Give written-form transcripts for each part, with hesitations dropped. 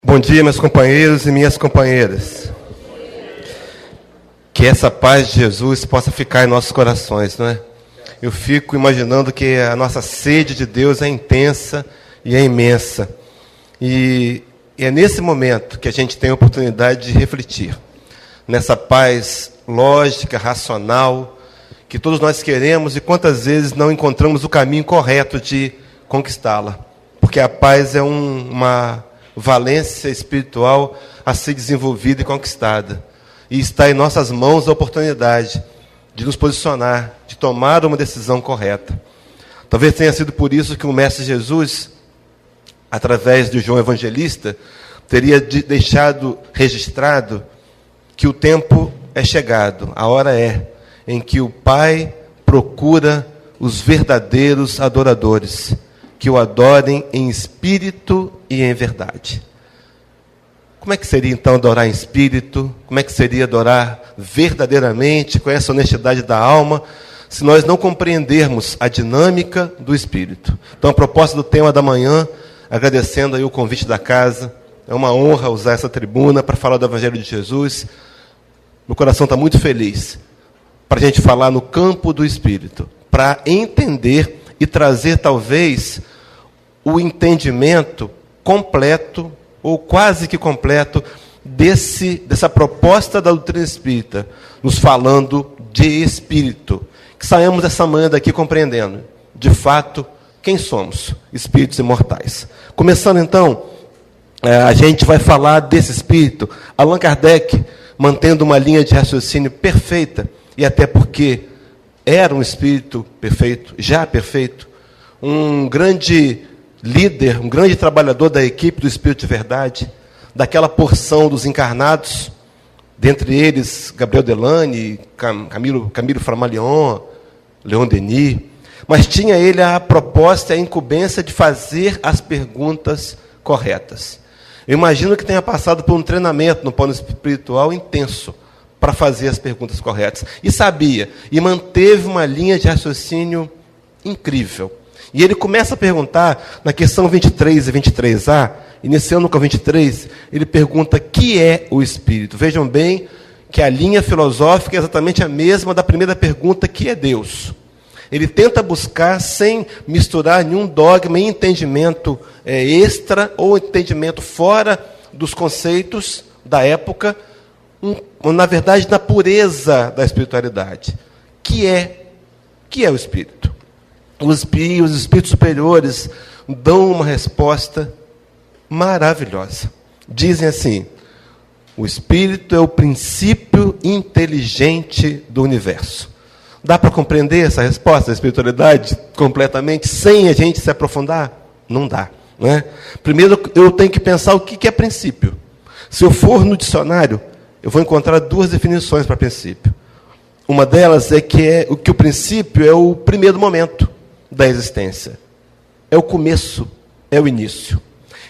Bom dia, meus companheiros e minhas companheiras. Que essa paz de Jesus possa ficar em nossos corações, não é? Eu fico imaginando que a nossa sede de Deus é intensa e é imensa. E é nesse momento que a gente tem a oportunidade de refletir. Nessa paz lógica, racional, que todos nós queremos e quantas vezes não encontramos o caminho correto de conquistá-la. Porque a paz é uma valência espiritual a ser desenvolvida e conquistada. E está em nossas mãos a oportunidade de nos posicionar, de tomar uma decisão correta. Talvez tenha sido por isso que o Mestre Jesus, através de João Evangelista, teria deixado registrado que o tempo é chegado, a hora é, em que o Pai procura os verdadeiros adoradores, que o adorem em espírito e em verdade. Como é que seria então adorar em espírito? Como é que seria adorar verdadeiramente, com essa honestidade da alma, se nós não compreendermos a dinâmica do espírito? Então, a proposta do tema da manhã, agradecendo aí o convite da casa, é uma honra usar essa tribuna para falar do Evangelho de Jesus. Meu coração está muito feliz para a gente falar no campo do espírito, para entender e trazer talvez o entendimento completo, ou quase que completo, dessa proposta da doutrina espírita, nos falando de espírito. Que saímos essa manhã daqui compreendendo, de fato, quem somos, espíritos imortais. Começando então, a gente vai falar desse espírito. Allan Kardec, mantendo uma linha de raciocínio perfeita, e até porque era um espírito perfeito, já perfeito, um grande líder, um grande trabalhador da equipe do Espírito de Verdade, daquela porção dos encarnados, dentre eles Gabriel Delany, Camilo Flammarion, Leon Denis, mas tinha ele a proposta e a incumbência de fazer as perguntas corretas. Eu imagino que tenha passado por um treinamento no plano espiritual intenso para fazer as perguntas corretas. E sabia, e manteve uma linha de raciocínio incrível. E ele começa a perguntar, na questão 23 e 23A, iniciando com a 23, ele pergunta: que é o espírito? Vejam bem que a linha filosófica é exatamente a mesma da primeira pergunta, que é Deus. Ele tenta buscar, sem misturar nenhum dogma e entendimento extra, ou entendimento fora dos conceitos da época, na verdade, na pureza da espiritualidade. Que é o espírito? Os espíritos superiores dão uma resposta maravilhosa. Dizem assim: o espírito é o princípio inteligente do universo. Dá para compreender essa resposta da espiritualidade completamente, sem a gente se aprofundar? Não dá, não é? Primeiro, eu tenho que pensar o que é princípio. Se eu for no dicionário, eu vou encontrar duas definições para princípio. Uma delas é que o princípio é o primeiro momento da existência. É o começo, é o início.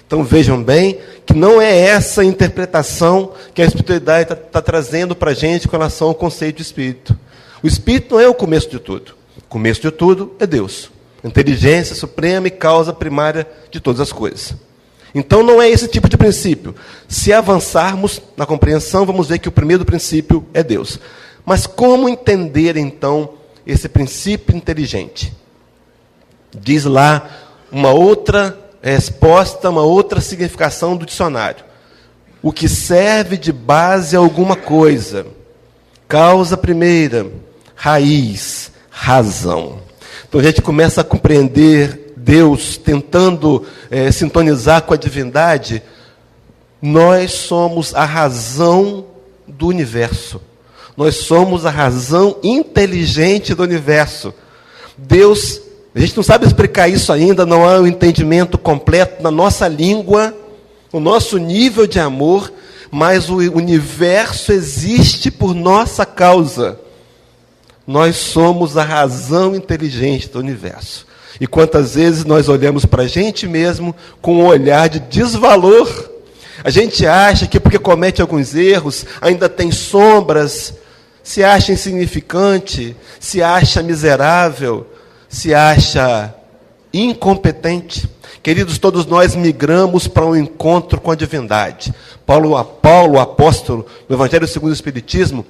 Então vejam bem que não é essa interpretação que a espiritualidade está trazendo para a gente com relação ao conceito de espírito. O espírito não é o começo de tudo. O começo de tudo é Deus. Inteligência suprema e causa primária de todas as coisas. Então não é esse tipo de princípio. Se avançarmos na compreensão, vamos ver que o primeiro princípio é Deus. Mas como entender então esse princípio inteligente? Diz lá uma outra resposta, uma outra significação do dicionário. O que serve de base a alguma coisa. Causa primeira, raiz, razão. Então a gente começa a compreender Deus tentando sintonizar com a divindade. Nós somos a razão do universo. Nós somos a razão inteligente do universo. Deus, a gente não sabe explicar isso ainda, não há um entendimento completo na nossa língua, o nosso nível de amor, mas o universo existe por nossa causa. Nós somos a razão inteligente do universo. E quantas vezes nós olhamos para a gente mesmo com um olhar de desvalor. A gente acha que porque comete alguns erros, ainda tem sombras, se acha insignificante, se acha miserável, se acha incompetente. Queridos, todos nós migramos para um encontro com a divindade. Paulo, o apóstolo, no Evangelho segundo o Espiritismo,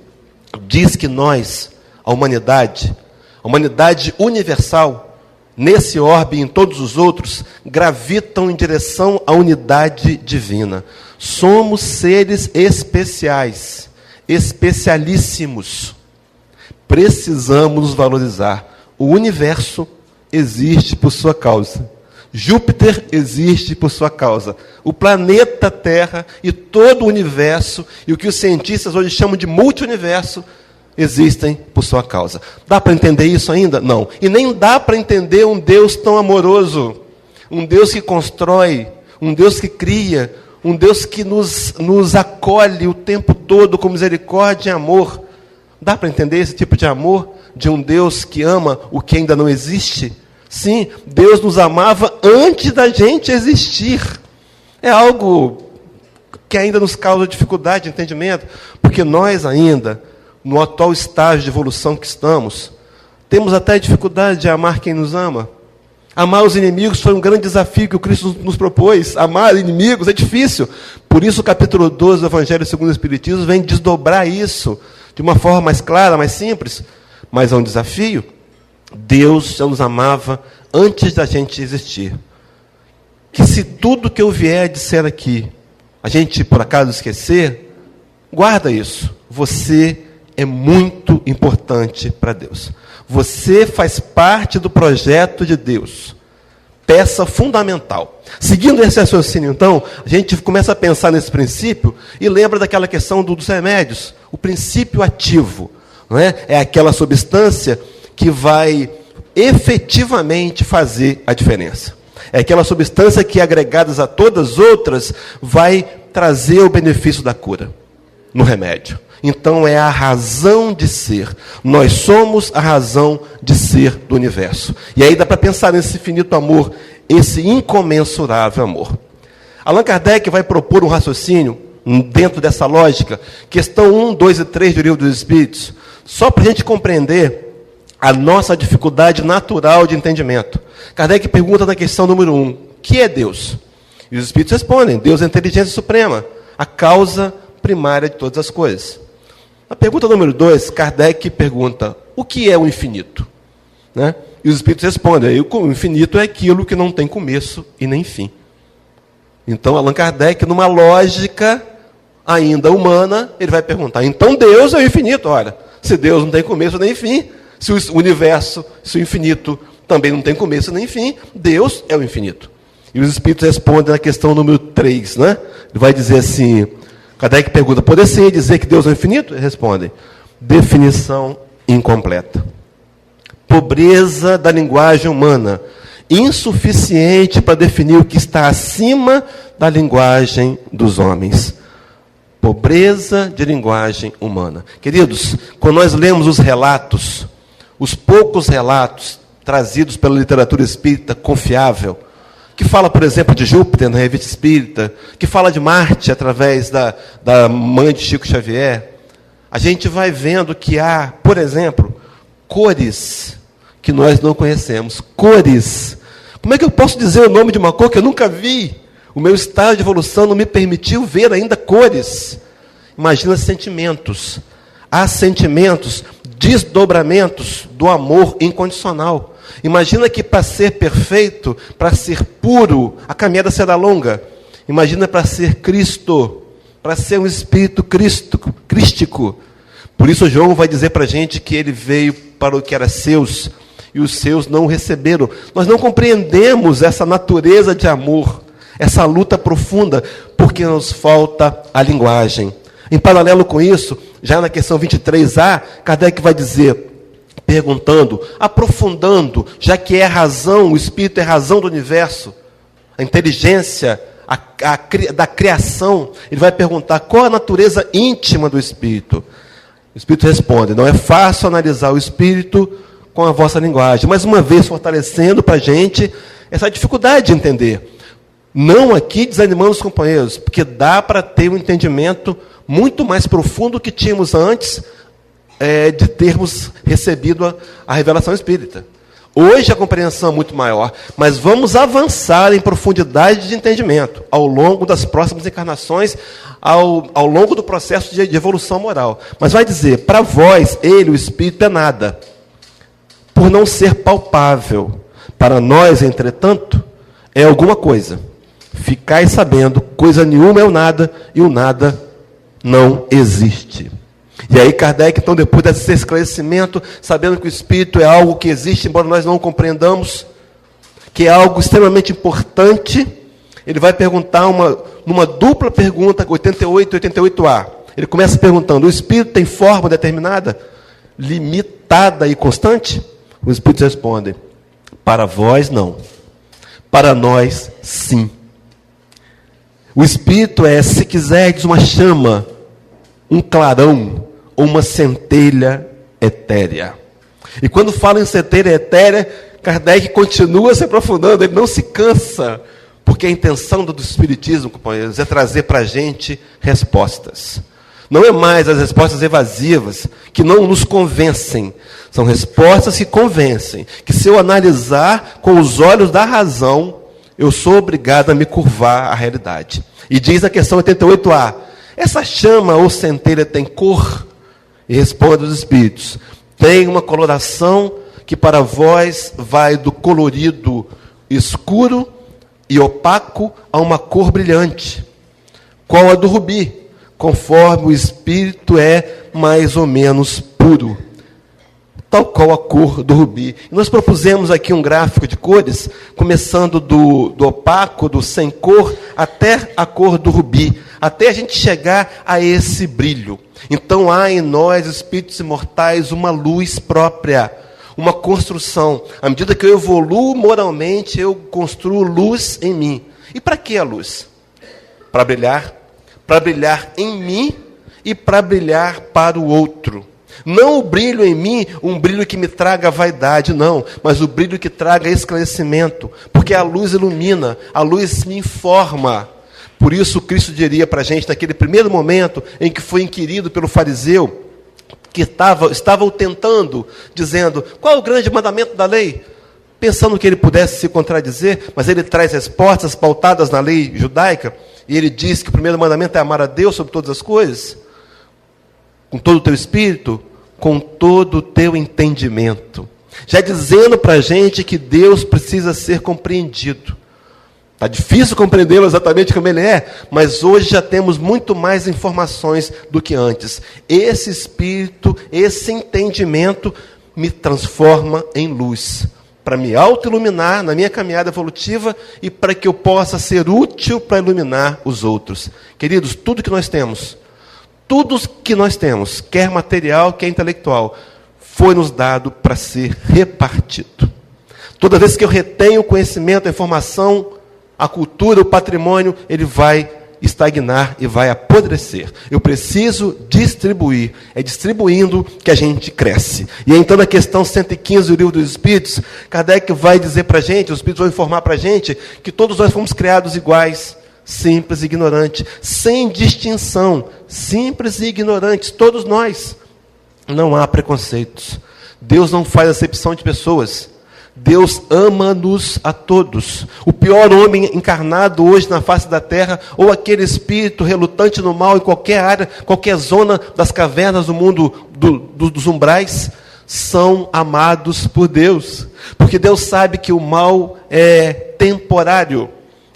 diz que nós, a humanidade universal, nesse orbe e em todos os outros, gravitam em direção à unidade divina. Somos seres especiais, especialíssimos. Precisamos nos valorizar. O universo existe por sua causa. Júpiter existe por sua causa. O planeta Terra e todo o universo, e o que os cientistas hoje chamam de multiuniverso, existem por sua causa. Dá para entender isso ainda? Não. E nem dá para entender um Deus tão amoroso, um Deus que constrói, um Deus que cria, um Deus que nos acolhe o tempo todo com misericórdia e amor. Dá para entender esse tipo de amor de um Deus que ama o que ainda não existe? Sim, Deus nos amava antes da gente existir. É algo que ainda nos causa dificuldade de entendimento, porque nós ainda, no atual estágio de evolução que estamos, temos até dificuldade de amar quem nos ama. Amar os inimigos foi um grande desafio que o Cristo nos propôs. Amar inimigos é difícil. Por isso o capítulo 12 do Evangelho segundo o Espiritismo vem desdobrar isso de uma forma mais clara, mais simples, mas é um desafio. Deus já nos amava antes da gente existir. Que se tudo que eu vier a dizer aqui, a gente por acaso esquecer, guarda isso. Você é muito importante para Deus. Você faz parte do projeto de Deus. Peça fundamental. Seguindo esse raciocínio, então, a gente começa a pensar nesse princípio e lembra daquela questão dos remédios. O princípio ativo, não é? É aquela substância que vai efetivamente fazer a diferença. É aquela substância que, agregadas a todas as outras, vai trazer o benefício da cura no remédio. Então é a razão de ser. Nós somos a razão de ser do universo. E aí dá para pensar nesse infinito amor, esse incomensurável amor. Allan Kardec vai propor um raciocínio dentro dessa lógica, questão 1, 2 e 3 do Livro dos Espíritos, só para a gente compreender a nossa dificuldade natural de entendimento. Kardec pergunta na questão número 1, o que é Deus? E os Espíritos respondem, Deus é a inteligência suprema, a causa primária de todas as coisas. Na pergunta número 2, Kardec pergunta, o que é o infinito? Né? E os Espíritos respondem, o infinito é aquilo que não tem começo e nem fim. Então, Allan Kardec, numa lógica ainda humana, ele vai perguntar, então Deus é o infinito. Ora, se Deus não tem começo nem fim, se o universo, se o infinito também não tem começo nem fim, Deus é o infinito. E os Espíritos respondem na questão número 3, né? Ele vai dizer assim, Kardec pergunta, poder-se dizer que Deus é o infinito? Eles respondem, definição incompleta. Pobreza da linguagem humana, insuficiente para definir o que está acima da linguagem dos homens. Pobreza de linguagem humana. Queridos, quando nós lemos os relatos, os poucos relatos trazidos pela literatura espírita confiável, que fala, por exemplo, de Júpiter na Revista Espírita, que fala de Marte através da mãe de Chico Xavier, a gente vai vendo que há, por exemplo, cores que nós não conhecemos. Cores. Como é que eu posso dizer o nome de uma cor que eu nunca vi? O meu estágio de evolução não me permitiu ver ainda cores. Imagina sentimentos. Há sentimentos, desdobramentos do amor incondicional. Imagina que para ser perfeito, para ser puro, a caminhada será longa. Imagina para ser Cristo, para ser um espírito crístico. Por isso João vai dizer para a gente que ele veio para o que era seus, e os seus não o receberam. Nós não compreendemos essa natureza de amor, essa luta profunda, porque nos falta a linguagem. Em paralelo com isso, já na questão 23A, Kardec vai dizer, perguntando, aprofundando, já que é a razão, o Espírito é a razão do universo, a inteligência da criação, ele vai perguntar qual a natureza íntima do Espírito. O Espírito responde, não é fácil analisar o Espírito com a vossa linguagem, mas uma vez fortalecendo para a gente essa dificuldade de entender. Não aqui desanimando os companheiros, porque dá para ter um entendimento muito mais profundo que tínhamos antes de termos recebido a revelação espírita. Hoje a compreensão é muito maior, mas vamos avançar em profundidade de entendimento ao longo das próximas encarnações, ao longo do processo de evolução moral. Mas vai dizer, para vós, ele, o Espírito, é nada, por não ser palpável. Para nós, entretanto, é alguma coisa. Ficai sabendo, coisa nenhuma é o nada, e o nada não existe. E aí Kardec, então, depois desse esclarecimento, sabendo que o Espírito é algo que existe, embora nós não o compreendamos, que é algo extremamente importante, ele vai perguntar numa dupla pergunta, 88 e 88A. Ele começa perguntando, o Espírito tem forma determinada, limitada e constante? Os Espíritos respondem, para vós não, para nós sim. O Espírito é, se quiserdes, uma chama, um clarão, ou uma centelha etérea. E quando fala em centelha etérea, Kardec continua se aprofundando, ele não se cansa, porque a intenção do Espiritismo, companheiros, é trazer para a gente respostas. Não é mais as respostas evasivas, que não nos convencem. São respostas que convencem, que se eu analisar com os olhos da razão, eu sou obrigado a me curvar à realidade. E diz a questão 88A, essa chama ou centelha tem cor? E responde os Espíritos, tem uma coloração que para vós vai do colorido escuro e opaco a uma cor brilhante, qual a do rubi, conforme o Espírito é mais ou menos puro, tal qual a cor do rubi. E nós propusemos aqui um gráfico de cores, começando do opaco, do sem cor, até a cor do rubi, até a gente chegar a esse brilho. Então há em nós, espíritos imortais, uma luz própria, uma construção. À medida que eu evoluo moralmente, eu construo luz em mim. E para que a luz? Para brilhar em mim e para brilhar para o outro. Não o brilho em mim, um brilho que me traga vaidade, não, mas o brilho que traga esclarecimento, porque a luz ilumina, a luz me informa. Por isso Cristo diria para a gente, naquele primeiro momento em que foi inquirido pelo fariseu, que estava o tentando, dizendo, qual é o grande mandamento da lei? Pensando que ele pudesse se contradizer, mas ele traz respostas pautadas na lei judaica, e ele diz que o primeiro mandamento é amar a Deus sobre todas as coisas, com todo o teu espírito, com todo o teu entendimento. Já dizendo para a gente que Deus precisa ser compreendido. Está difícil compreendê-lo exatamente como ele é, mas hoje já temos muito mais informações do que antes. Esse espírito, esse entendimento me transforma em luz, para me auto-iluminar na minha caminhada evolutiva e para que eu possa ser útil para iluminar os outros. Queridos, tudo que nós temos, quer material, quer intelectual, foi nos dado para ser repartido. Toda vez que eu retenho o conhecimento, a informação, a cultura, o patrimônio, ele vai estagnar e vai apodrecer. Eu preciso distribuir. É distribuindo que a gente cresce. E então, na questão 115 do Livro dos Espíritos, Kardec vai dizer para a gente, os Espíritos vão informar para a gente, que todos nós fomos criados iguais, simples e ignorantes, sem distinção, simples e ignorantes, todos nós. Não há preconceitos. Deus não faz acepção de pessoas. Deus ama-nos a todos. O pior homem encarnado hoje na face da terra, ou aquele espírito relutante no mal em qualquer área, qualquer zona das cavernas do mundo, dos umbrais, são amados por Deus. Porque Deus sabe que o mal é temporário.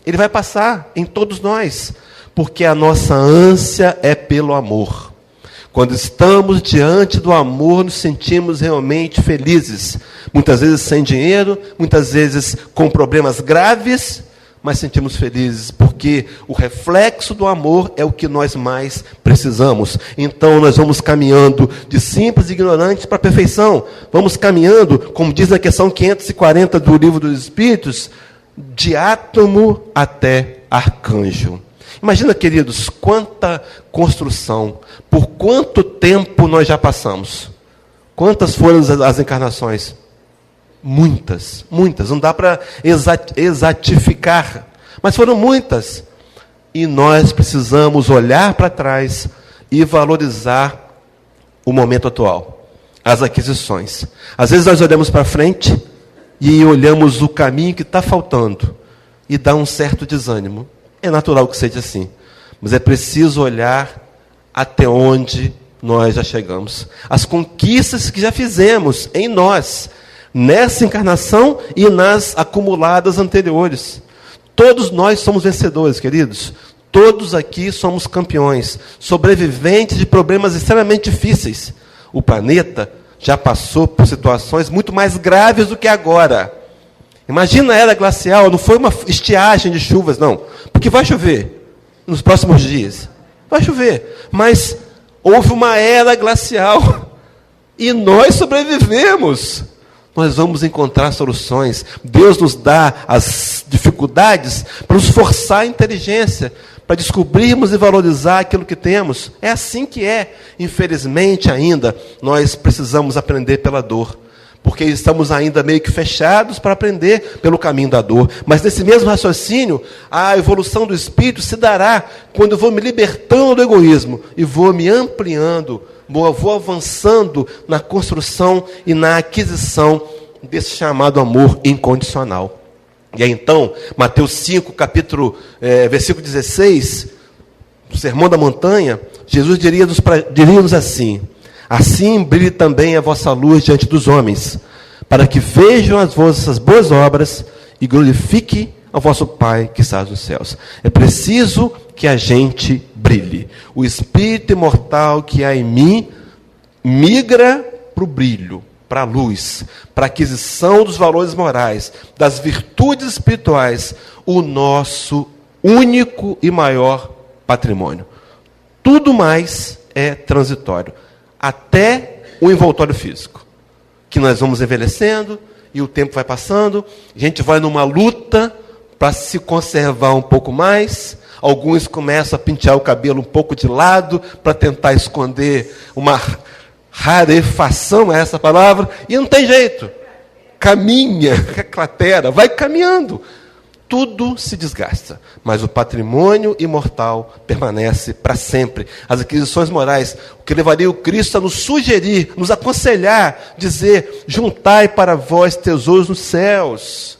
Ele vai passar em todos nós. Porque a nossa ânsia é pelo amor. Quando estamos diante do amor, nos sentimos realmente felizes. Muitas vezes sem dinheiro, muitas vezes com problemas graves, mas sentimos felizes, porque o reflexo do amor é o que nós mais precisamos. Então nós vamos caminhando de simples e ignorantes para a perfeição. Vamos caminhando, como diz na questão 540 do Livro dos Espíritos, de átomo até arcanjo. Imagina, queridos, quanta construção, por quanto tempo nós já passamos. Quantas foram as encarnações? Muitas, muitas. Não dá para exatificar, mas foram muitas. E nós precisamos olhar para trás e valorizar o momento atual, as aquisições. Às vezes nós olhamos para frente e olhamos o caminho que está faltando e dá um certo desânimo. É natural que seja assim, mas é preciso olhar até onde nós já chegamos. As conquistas que já fizemos em nós, nessa encarnação e nas acumuladas anteriores. Todos nós somos vencedores, queridos. Todos aqui somos campeões, sobreviventes de problemas extremamente difíceis. O planeta já passou por situações muito mais graves do que agora. Imagina a era glacial, não foi uma estiagem de chuvas, não. Porque vai chover nos próximos dias. Vai chover, mas houve uma era glacial e nós sobrevivemos. Nós vamos encontrar soluções. Deus nos dá as dificuldades para nos forçar a inteligência, para descobrirmos e valorizar aquilo que temos. É assim que é. Infelizmente, ainda, nós precisamos aprender pela dor, porque estamos ainda meio que fechados para aprender pelo caminho da dor. Mas nesse mesmo raciocínio, a evolução do espírito se dará quando eu vou me libertando do egoísmo e vou me ampliando, vou avançando na construção e na aquisição desse chamado amor incondicional. E aí então, Mateus 5, versículo 16, no Sermão da Montanha, Jesus diria-nos assim: assim brilhe também a vossa luz diante dos homens, para que vejam as vossas boas obras e glorifiquem ao vosso Pai que está nos céus. É preciso que a gente brilhe. O espírito imortal que há em mim migra para o brilho, para a luz, para a aquisição dos valores morais, das virtudes espirituais, o nosso único e maior patrimônio. Tudo mais é transitório, até o envoltório físico, que nós vamos envelhecendo e o tempo vai passando, a gente vai numa luta para se conservar um pouco mais. Alguns começam a pentear o cabelo um pouco de lado para tentar esconder uma rarefação, é essa palavra, e não tem jeito. Caminha, cratera, vai caminhando. Tudo se desgasta, mas o patrimônio imortal permanece para sempre. As aquisições morais, o que levaria o Cristo a nos sugerir, nos aconselhar, dizer: juntai para vós tesouros nos céus.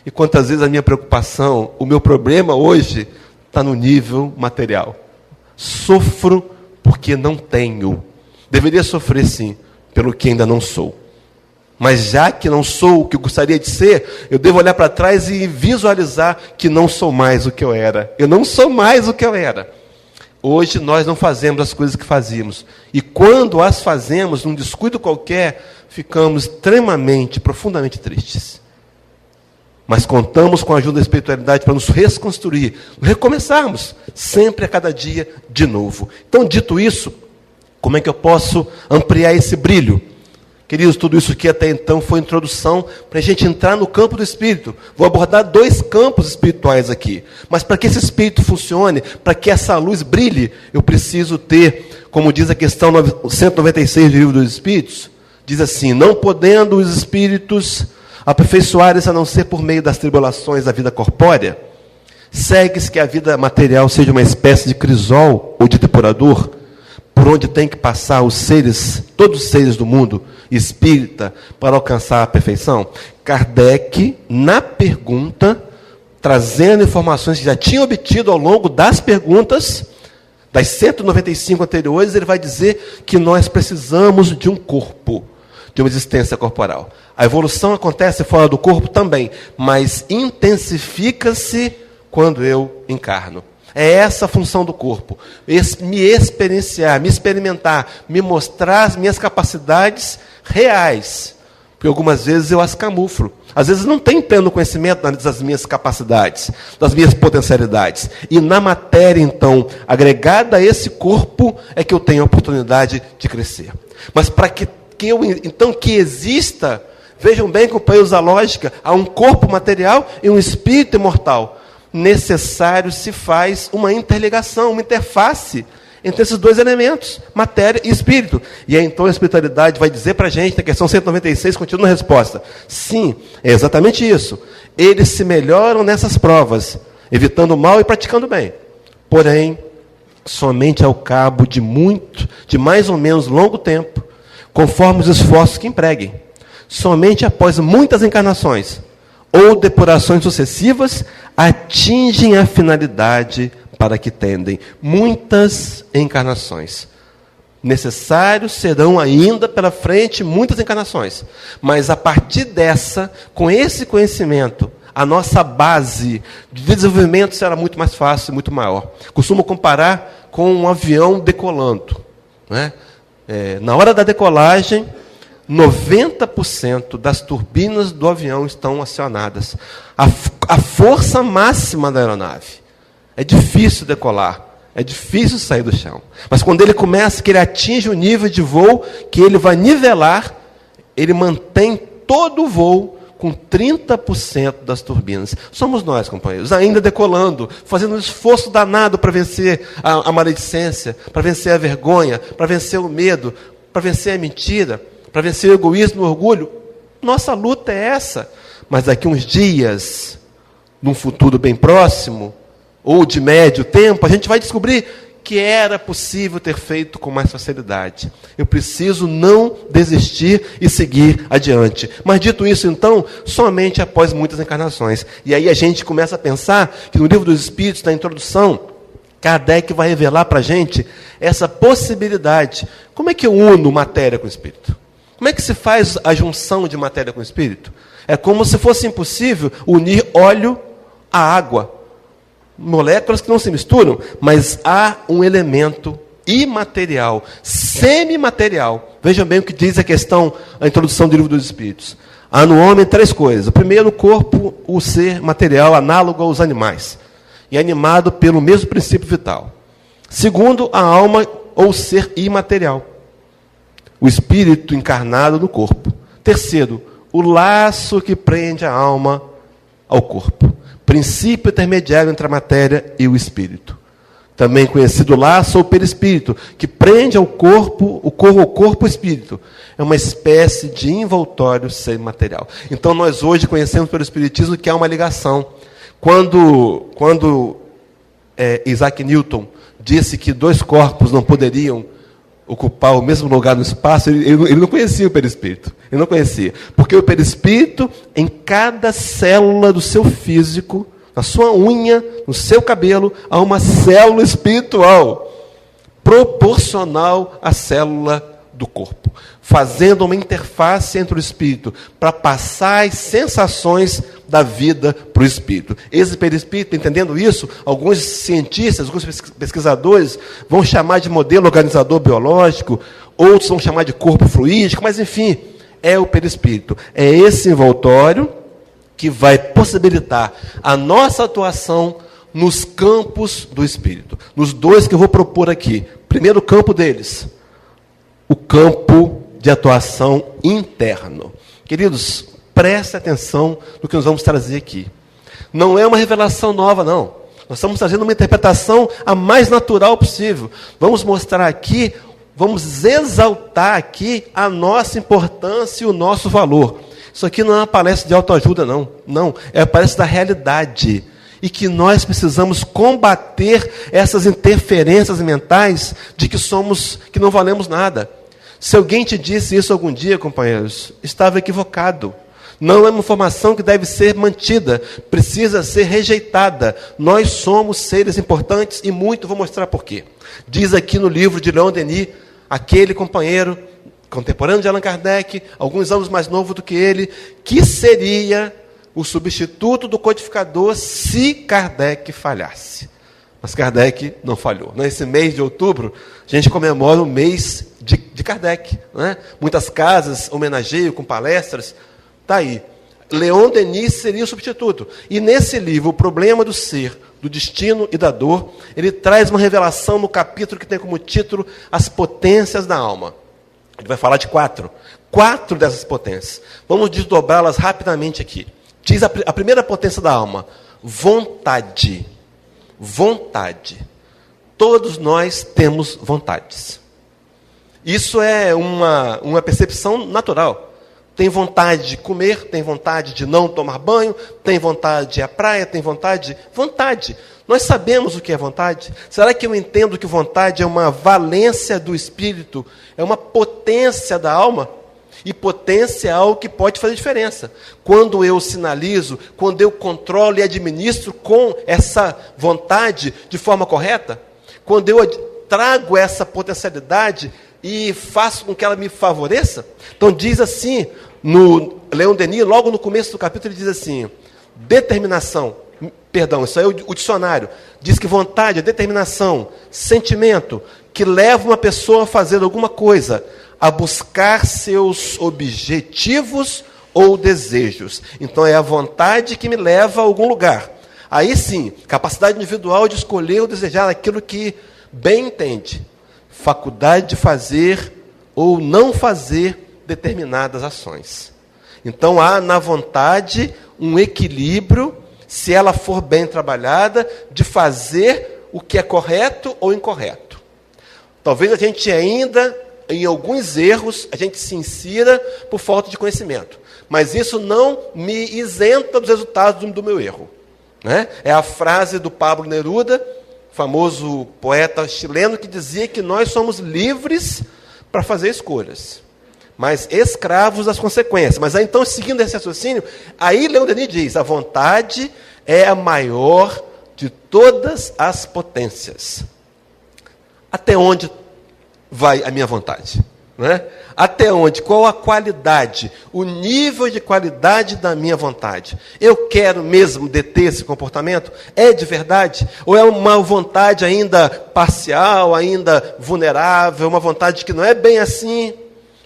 E quantas vezes a minha preocupação, o meu problema hoje, está no nível material. Sofro porque não tenho. Deveria sofrer, sim, pelo que ainda não sou. Mas já que não sou o que gostaria de ser, eu devo olhar para trás e visualizar que não sou mais o que eu era. Eu não sou mais o que eu era. Hoje nós não fazemos as coisas que fazíamos. E quando as fazemos, num descuido qualquer, ficamos extremamente, profundamente tristes. Mas contamos com a ajuda da espiritualidade para nos reconstruir, recomeçarmos, sempre a cada dia de novo. Então, dito isso, como é que eu posso ampliar esse brilho? Queridos, tudo isso aqui até então foi introdução para a gente entrar no campo do Espírito. Vou abordar 2 campos espirituais aqui. Mas para que esse Espírito funcione, para que essa luz brilhe, eu preciso ter, como diz a questão 196 do Livro dos Espíritos, diz assim: não podendo os Espíritos aperfeiçoarem-se a não ser por meio das tribulações da vida corpórea, segue-se que a vida material seja uma espécie de crisol ou de depurador, por onde tem que passar os seres, todos os seres do mundo espírita, para alcançar a perfeição? Kardec, na pergunta, trazendo informações que já tinha obtido ao longo das perguntas, das 195 anteriores, ele vai dizer que nós precisamos de um corpo, de uma existência corporal. A evolução acontece fora do corpo também, mas intensifica-se quando eu encarno. É essa a função do corpo. Me experienciar, me experimentar, me mostrar as minhas capacidades reais. Porque algumas vezes eu as camuflo. Às vezes não tenho pleno conhecimento das minhas capacidades, das minhas potencialidades. E na matéria, então, agregada a esse corpo, é que eu tenho a oportunidade de crescer. Mas para que exista, vejam bem, companheiros, a lógica, há um corpo material e um espírito imortal. Necessário se faz uma interligação, uma interface entre esses 2 elementos, matéria e espírito. E aí então a espiritualidade vai dizer para a gente, na questão 196, continua a resposta: sim, é exatamente isso. Eles se melhoram nessas provas, evitando o mal e praticando o bem. Porém, somente ao cabo de mais ou menos longo tempo, conforme os esforços que empreguem. somente após muitas encarnações ou depurações sucessivas, atingem a finalidade para que tendem. Muitas encarnações. Necessários serão ainda pela frente muitas encarnações. Mas a partir dessa, com esse conhecimento, a nossa base de desenvolvimento será muito mais fácil e muito maior. Costumo comparar com um avião decolando, né? Na hora da decolagem, 90% das turbinas do avião estão acionadas. A força máxima da aeronave. É difícil decolar, é difícil sair do chão. Mas quando ele começa, que ele atinge o nível de voo, que ele vai nivelar, ele mantém todo o voo com 30% das turbinas. Somos nós, companheiros, ainda decolando, fazendo um esforço danado para vencer a maledicência, para vencer a vergonha, para vencer o medo, para vencer a mentira, para vencer o egoísmo e o orgulho. Nossa luta é essa. Mas daqui uns dias, num futuro bem próximo, ou de médio tempo, a gente vai descobrir que era possível ter feito com mais facilidade. Eu preciso não desistir e seguir adiante. Mas dito isso, então, somente após muitas encarnações. E aí a gente começa a pensar que no Livro dos Espíritos, na introdução, Kardec vai revelar para a gente essa possibilidade. Como é que eu uno matéria com espírito? Como é que se faz a junção de matéria com espírito? É como se fosse impossível unir óleo à água. Moléculas que não se misturam, mas há um elemento imaterial, semimaterial. Vejam bem o que diz a introdução do Livro dos Espíritos. Há no homem 3 coisas. Primeiro, o corpo, o ser material, análogo aos animais, e animado pelo mesmo princípio vital. Segundo, a alma ou ser imaterial, o espírito encarnado no corpo. Terceiro, o laço que prende a alma ao corpo. Princípio intermediário entre a matéria e o espírito. Também conhecido laço ou perispírito, que prende ao corpo, o corpo espírito. É uma espécie de envoltório semimaterial. Então nós hoje conhecemos pelo espiritismo que há uma ligação. Quando Isaac Newton disse que 2 corpos não poderiam ocupar o mesmo lugar no espaço, ele não conhecia o perispírito. Ele não conhecia. Porque o perispírito, em cada célula do seu físico, na sua unha, no seu cabelo, há uma célula espiritual, proporcional à célula do corpo, fazendo uma interface entre o espírito, para passar as sensações da vida para o espírito. Esse perispírito, entendendo isso, alguns cientistas, alguns pesquisadores vão chamar de modelo organizador biológico, outros vão chamar de corpo fluídico, mas enfim, é o perispírito. É esse envoltório que vai possibilitar a nossa atuação nos campos do espírito. Nos 2 que eu vou propor aqui. Primeiro campo deles, o campo de atuação interno. Queridos, preste atenção no que nós vamos trazer aqui. Não é uma revelação nova, não. Nós estamos trazendo uma interpretação a mais natural possível. Vamos mostrar aqui, vamos exaltar aqui a nossa importância e o nosso valor. Isso aqui não é uma palestra de autoajuda, não. Não, é a palestra da realidade. E que nós precisamos combater essas interferências mentais de que não valemos nada. Se alguém te disse isso algum dia, companheiros, estava equivocado. Não é uma informação que deve ser mantida, precisa ser rejeitada. Nós somos seres importantes e muito, vou mostrar por quê. Diz aqui no livro de Leon Denis, aquele companheiro contemporâneo de Allan Kardec, alguns anos mais novo do que ele, que seria o substituto do codificador se Kardec falhasse. Mas Kardec não falhou. Nesse mês de outubro, a gente comemora o mês de Kardec. Né? Muitas casas homenageiam com palestras. Está aí. Leon Denis seria o substituto. E nesse livro, O Problema do Ser, do Destino e da Dor, ele traz uma revelação no capítulo que tem como título As Potências da Alma. Ele vai falar de 4. 4 dessas potências. Vamos desdobrá-las rapidamente aqui. Diz a primeira potência da alma: vontade. Vontade. Todos nós temos vontades. Isso é uma percepção natural. Tem vontade de comer, tem vontade de não tomar banho, tem vontade de ir à praia, tem vontade. Vontade. Nós sabemos o que é vontade? Será que eu entendo que vontade é uma valência do espírito? É uma potência da alma? E potência é algo que pode fazer diferença. Quando eu sinalizo, quando eu controlo e administro com essa vontade de forma correta, quando eu trago essa potencialidade e faço com que ela me favoreça. Então diz assim, no Leon Denis, logo no começo do capítulo, ele diz assim, determinação, perdão, isso aí é o dicionário, diz que vontade é determinação, sentimento, que leva uma pessoa a fazer alguma coisa, a buscar seus objetivos ou desejos. Então é a vontade que me leva a algum lugar. Aí sim, capacidade individual de escolher ou desejar aquilo que bem entende. Faculdade de fazer ou não fazer determinadas ações. Então há na vontade um equilíbrio, se ela for bem trabalhada, de fazer o que é correto ou incorreto. Talvez a gente ainda, em alguns erros, a gente se insira por falta de conhecimento. Mas isso não me isenta dos resultados do meu erro. Né? É a frase do Pablo Neruda, famoso poeta chileno, que dizia que nós somos livres para fazer escolhas, mas escravos das consequências. Mas aí, então, seguindo esse raciocínio, aí Leon Denis diz, a vontade é a maior de todas as potências. Até onde vai a minha vontade? Né? Até onde? Qual a qualidade, o nível de qualidade da minha vontade? Eu quero mesmo deter esse comportamento? É de verdade? Ou é uma vontade ainda parcial, ainda vulnerável, uma vontade que não é bem assim?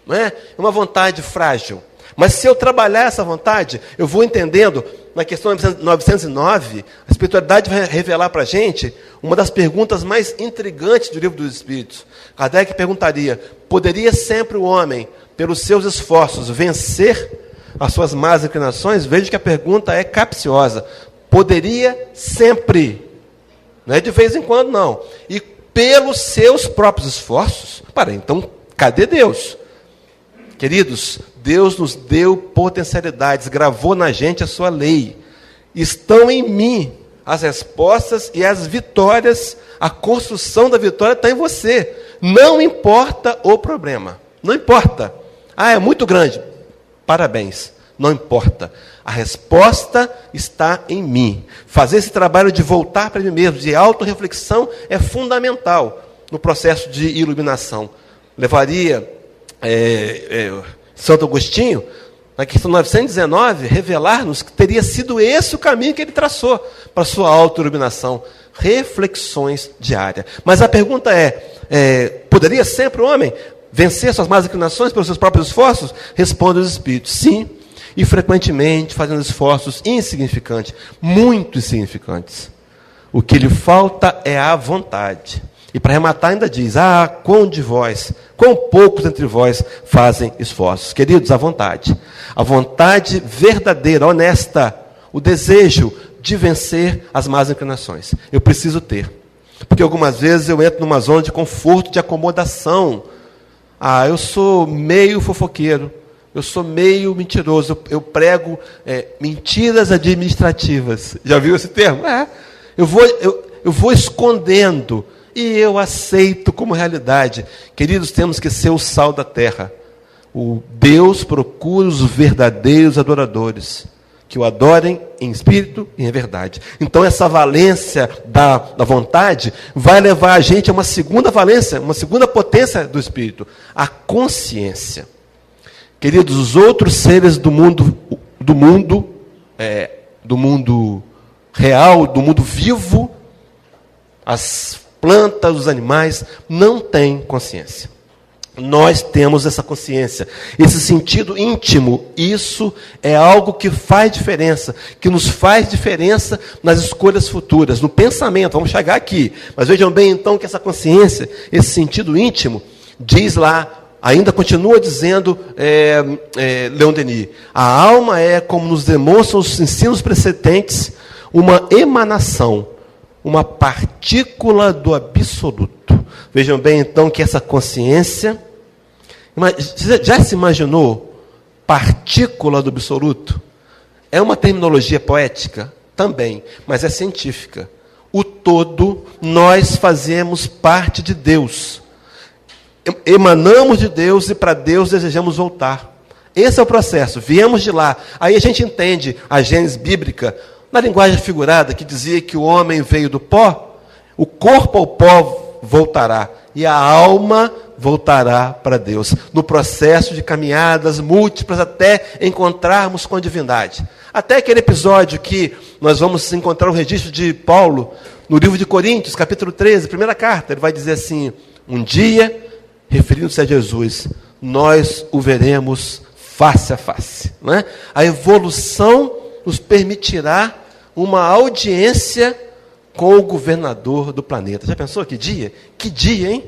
Não é? É uma vontade frágil. Mas se eu trabalhar essa vontade, eu vou entendendo, na questão 909, a espiritualidade vai revelar para a gente uma das perguntas mais intrigantes do Livro dos Espíritos. Kardec perguntaria, poderia sempre o homem, pelos seus esforços, vencer as suas más inclinações? Veja que a pergunta é capciosa. Poderia sempre, não é de vez em quando, não. E pelos seus próprios esforços? Então, cadê Deus? Queridos, Deus nos deu potencialidades, gravou na gente a sua lei. Estão em mim as respostas e as vitórias, a construção da vitória está em você. Não importa o problema, não importa. É muito grande. Parabéns, não importa. A resposta está em mim. Fazer esse trabalho de voltar para mim mesmo, de autorreflexão, é fundamental no processo de iluminação. Levaria Santo Agostinho, na questão 919, revelar-nos que teria sido esse o caminho que ele traçou para a sua auto-iluminação. Reflexões diárias. Mas a pergunta poderia sempre o homem vencer suas más inclinações pelos seus próprios esforços? Responde os Espíritos, sim, e frequentemente fazendo esforços insignificantes, muito insignificantes. O que lhe falta é a vontade. E para arrematar ainda diz, quão poucos entre vós fazem esforços. Queridos, a vontade verdadeira, honesta, o desejo de vencer as más inclinações. Eu preciso ter. Porque algumas vezes eu entro numa zona de conforto, de acomodação. Eu sou meio fofoqueiro, eu sou meio mentiroso, eu prego mentiras administrativas. Já viu esse termo? Eu vou escondendo. E eu aceito como realidade. Queridos, temos que ser o sal da terra. O Deus procura os verdadeiros adoradores, que o adorem em espírito e em verdade. Então, essa valência da vontade vai levar a gente a uma segunda valência, uma segunda potência do espírito, a consciência. Queridos, os outros seres do mundo real, do mundo vivo, as plantas, os animais, não têm consciência. Nós temos essa consciência, esse sentido íntimo. Isso é algo que faz diferença, que nos faz diferença nas escolhas futuras, no pensamento. Vamos chegar aqui. Mas vejam bem, então, que essa consciência, esse sentido íntimo, diz lá, ainda continua dizendo Leon Denis, a alma é, como nos demonstram os ensinos precedentes, uma emanação, uma partícula do absoluto. Vejam bem, então, que essa consciência... Já se imaginou partícula do absoluto? É uma terminologia poética? Também, mas é científica. O todo, nós fazemos parte de Deus. Emanamos de Deus e para Deus desejamos voltar. Esse é o processo. Viemos de lá. Aí a gente entende a Gênese bíblica, na linguagem figurada, que dizia que o homem veio do pó, o corpo ao pó voltará, e a alma voltará para Deus, no processo de caminhadas múltiplas até encontrarmos com a divindade. Até aquele episódio que nós vamos encontrar o registro de Paulo, no livro de Coríntios, capítulo 13, primeira carta, ele vai dizer assim: um dia, referindo-se a Jesus, nós o veremos face a face. Não é? A evolução nos permitirá uma audiência com o governador do planeta. Já pensou que dia? Que dia, hein?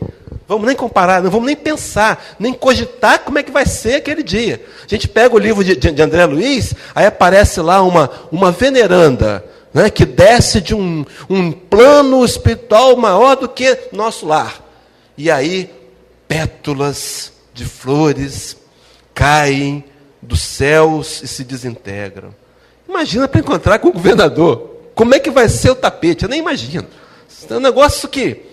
Vamos nem comparar, não vamos nem pensar, nem cogitar como é que vai ser aquele dia. A gente pega o livro de André Luiz, aí aparece lá uma veneranda, né, que desce de um plano espiritual maior do que nosso lar. E aí, pétalas de flores caem dos céus e se desintegram. Imagina para encontrar com o governador. Como é que vai ser o tapete? Eu nem imagino. É um negócio que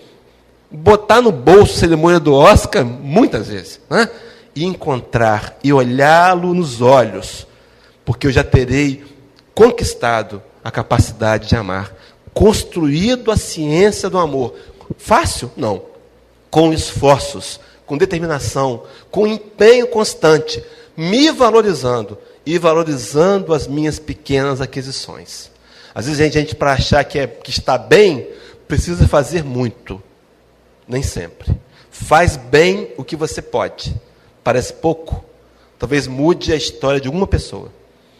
botar no bolso a cerimônia do Oscar, muitas vezes, né? E encontrar e olhá-lo nos olhos, porque eu já terei conquistado a capacidade de amar, construído a ciência do amor. Fácil? Não. Com esforços, com determinação, com empenho constante, me valorizando e valorizando as minhas pequenas aquisições. Às vezes a gente para achar que está bem, precisa fazer muito. Nem sempre. Faz bem o que você pode. Parece pouco. Talvez mude a história de uma pessoa.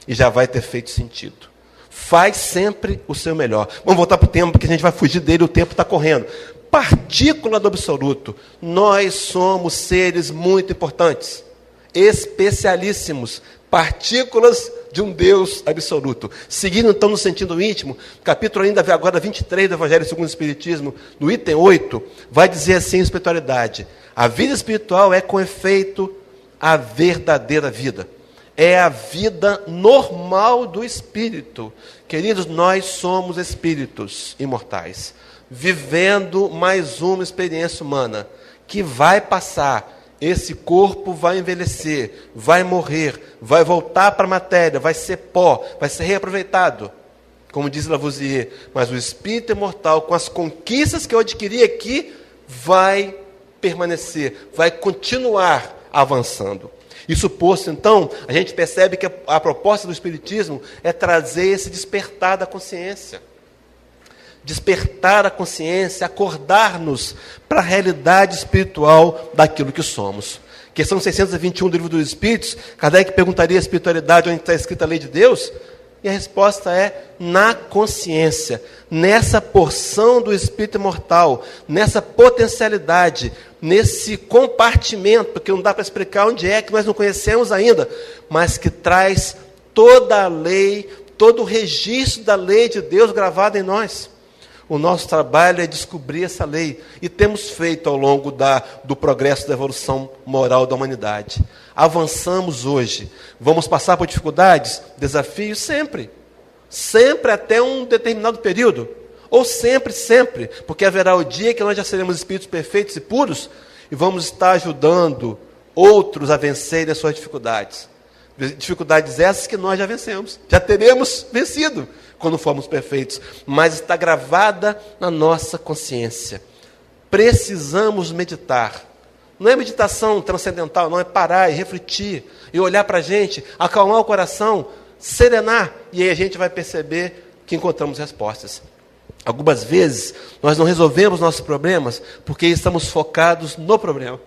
E já vai ter feito sentido. Faz sempre o seu melhor. Vamos voltar para o tempo, porque a gente vai fugir dele, o tempo está correndo. Partícula do absoluto. Nós somos seres muito importantes. Especialíssimos. Partículas de um Deus absoluto. Seguindo então no sentido íntimo, capítulo ainda agora 23 do Evangelho segundo o Espiritismo, no item 8, vai dizer assim: espiritualidade. A vida espiritual é com efeito a verdadeira vida. É a vida normal do espírito. Queridos, nós somos espíritos imortais, vivendo mais uma experiência humana, que vai passar. Esse corpo vai envelhecer, vai morrer, vai voltar para a matéria, vai ser pó, vai ser reaproveitado. Como diz Lavoisier, mas o espírito imortal, com as conquistas que eu adquiri aqui, vai permanecer, vai continuar avançando. Isso posto, então, a gente percebe que a proposta do Espiritismo é trazer esse despertar da consciência. Despertar a consciência, acordar-nos para a realidade espiritual daquilo que somos. Questão 621 do Livro dos Espíritos, Kardec perguntaria a espiritualidade onde está escrita a lei de Deus, e a resposta é na consciência, nessa porção do espírito imortal, nessa potencialidade, nesse compartimento, porque não dá para explicar onde é, que nós não conhecemos ainda, mas que traz toda a lei, todo o registro da lei de Deus gravado em nós. O nosso trabalho é descobrir essa lei. E temos feito ao longo do progresso da evolução moral da humanidade. Avançamos hoje. Vamos passar por dificuldades, desafios? Sempre. Sempre até um determinado período. Ou sempre, sempre. Porque haverá o dia que nós já seremos espíritos perfeitos e puros e vamos estar ajudando outros a vencerem as suas dificuldades. Dificuldades essas que nós já vencemos. Já teremos vencido quando formos perfeitos, mas está gravada na nossa consciência. Precisamos meditar. Não é meditação transcendental, não, é parar e refletir, e olhar para a gente, acalmar o coração, serenar, e aí a gente vai perceber que encontramos respostas. Algumas vezes, nós não resolvemos nossos problemas, porque estamos focados no problema.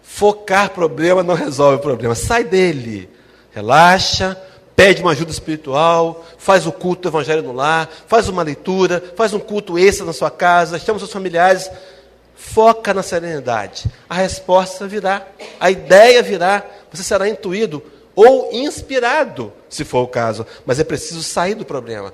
Focar problema não resolve o problema, sai dele, relaxa, pede uma ajuda espiritual, faz o culto do Evangelho no lar, faz uma leitura, faz um culto extra na sua casa, chama seus familiares, foca na serenidade. A resposta virá, a ideia virá, você será intuído ou inspirado, se for o caso, mas é preciso sair do problema,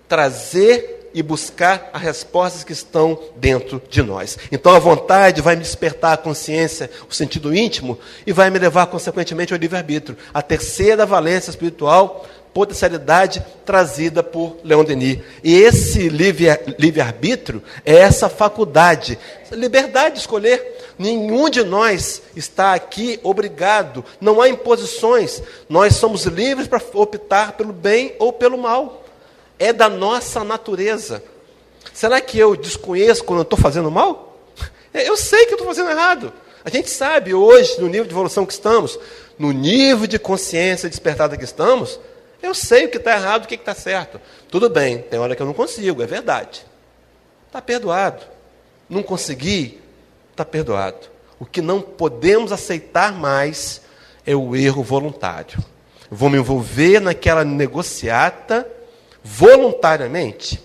trazer e buscar as respostas que estão dentro de nós. Então a vontade vai me despertar a consciência, o sentido íntimo, e vai me levar, consequentemente, ao livre-arbítrio. A terceira valência espiritual, potencialidade trazida por Leon Denis. E esse livre-arbítrio é essa faculdade, liberdade de escolher. Nenhum de nós está aqui obrigado, não há imposições. Nós somos livres para optar pelo bem ou pelo mal. É da nossa natureza. Será que eu desconheço quando eu estou fazendo mal? Eu sei que eu estou fazendo errado. A gente sabe hoje, no nível de evolução que estamos, no nível de consciência despertada que estamos, eu sei o que está errado e o que está certo. Tudo bem, tem hora que eu não consigo, é verdade. Está perdoado. Não consegui, está perdoado. O que não podemos aceitar mais é o erro voluntário. Eu vou me envolver naquela negociata voluntariamente.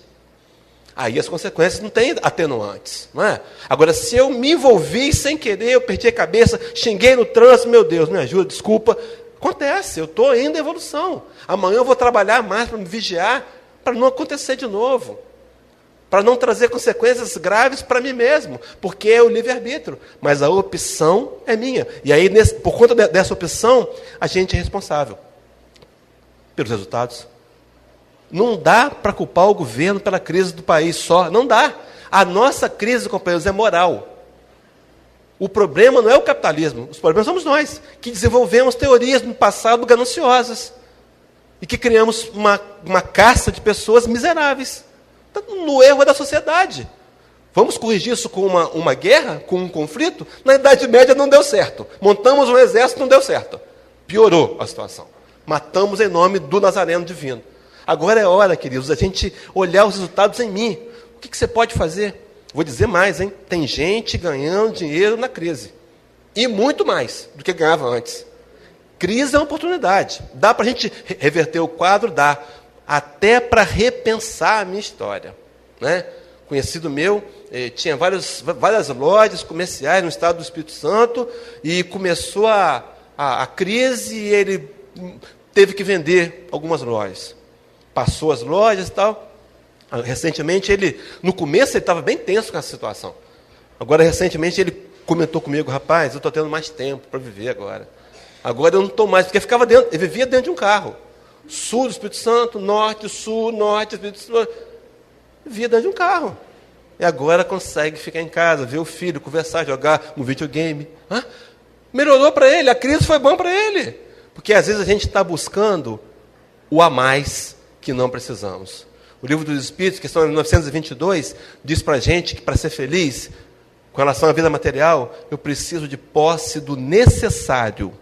Aí as consequências não têm atenuantes, não é? Agora, se eu me envolvi sem querer, eu perdi a cabeça, xinguei no trânsito, meu Deus, me ajuda, desculpa. Acontece, eu estou indo em evolução. Amanhã eu vou trabalhar mais para me vigiar, para não acontecer de novo. Para não trazer consequências graves para mim mesmo, porque é o livre-arbítrio. Mas a opção é minha. E aí, por conta dessa opção, a gente é responsável pelos resultados. Não dá para culpar o governo pela crise do país só. Não dá. A nossa crise, companheiros, é moral. O problema não é o capitalismo. Os problemas somos nós, que desenvolvemos teorias no passado gananciosas. E que criamos uma casta de pessoas miseráveis. No erro é da sociedade. Vamos corrigir isso com uma guerra, com um conflito? Na Idade Média não deu certo. Montamos um exército, não deu certo. Piorou a situação. Matamos em nome do Nazareno divino. Agora é hora, queridos, a gente olhar os resultados em mim. O que você pode fazer? Vou dizer mais, hein? Tem gente ganhando dinheiro na crise. E muito mais do que ganhava antes. Crise é uma oportunidade. Dá para a gente reverter o quadro? Dá. Até para repensar a minha história. Né? Conhecido meu, tinha várias lojas comerciais no estado do Espírito Santo, e começou a crise e ele teve que vender algumas lojas. Passou as lojas e tal. Recentemente, no começo ele estava bem tenso com essa situação. Agora, recentemente, ele comentou comigo: rapaz, eu estou tendo mais tempo para viver agora. Agora eu não estou mais, porque ele vivia dentro de um carro. Sul do Espírito Santo, norte, sul, norte, Espírito Santo. Vivia dentro de um carro. E agora consegue ficar em casa, ver o filho, conversar, jogar um videogame. Melhorou para ele, a crise foi bom para ele. Porque às vezes a gente está buscando o a mais que não precisamos. O Livro dos Espíritos, questão 922, diz para a gente que para ser feliz, com relação à vida material, eu preciso de posse do necessário.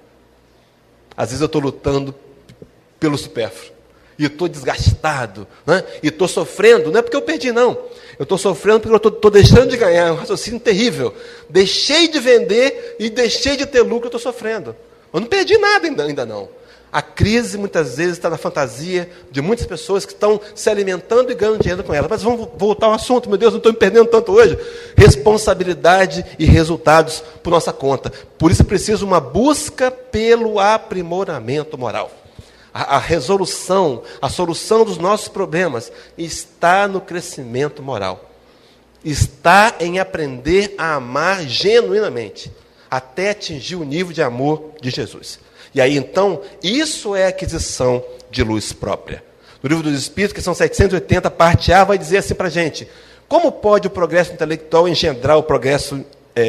Às vezes eu estou lutando pelo supérfluo. E estou desgastado. Né? E estou sofrendo, não é porque eu perdi, não. Eu estou sofrendo porque eu estou deixando de ganhar. É um raciocínio terrível. Deixei de vender e deixei de ter lucro, eu estou sofrendo. Eu não perdi nada ainda não. A crise, muitas vezes, está na fantasia de muitas pessoas que estão se alimentando e ganhando dinheiro com ela. Mas vamos voltar ao assunto. Meu Deus, não estou me perdendo tanto hoje. Responsabilidade e resultados por nossa conta. Por isso é preciso uma busca pelo aprimoramento moral. A resolução, a solução dos nossos problemas está no crescimento moral. Está em aprender a amar genuinamente, até atingir o nível de amor de Jesus. E aí, então, isso é aquisição de luz própria. No Livro dos Espíritos, questão 780, parte A, vai dizer assim para a gente: como pode o progresso intelectual engendrar o progresso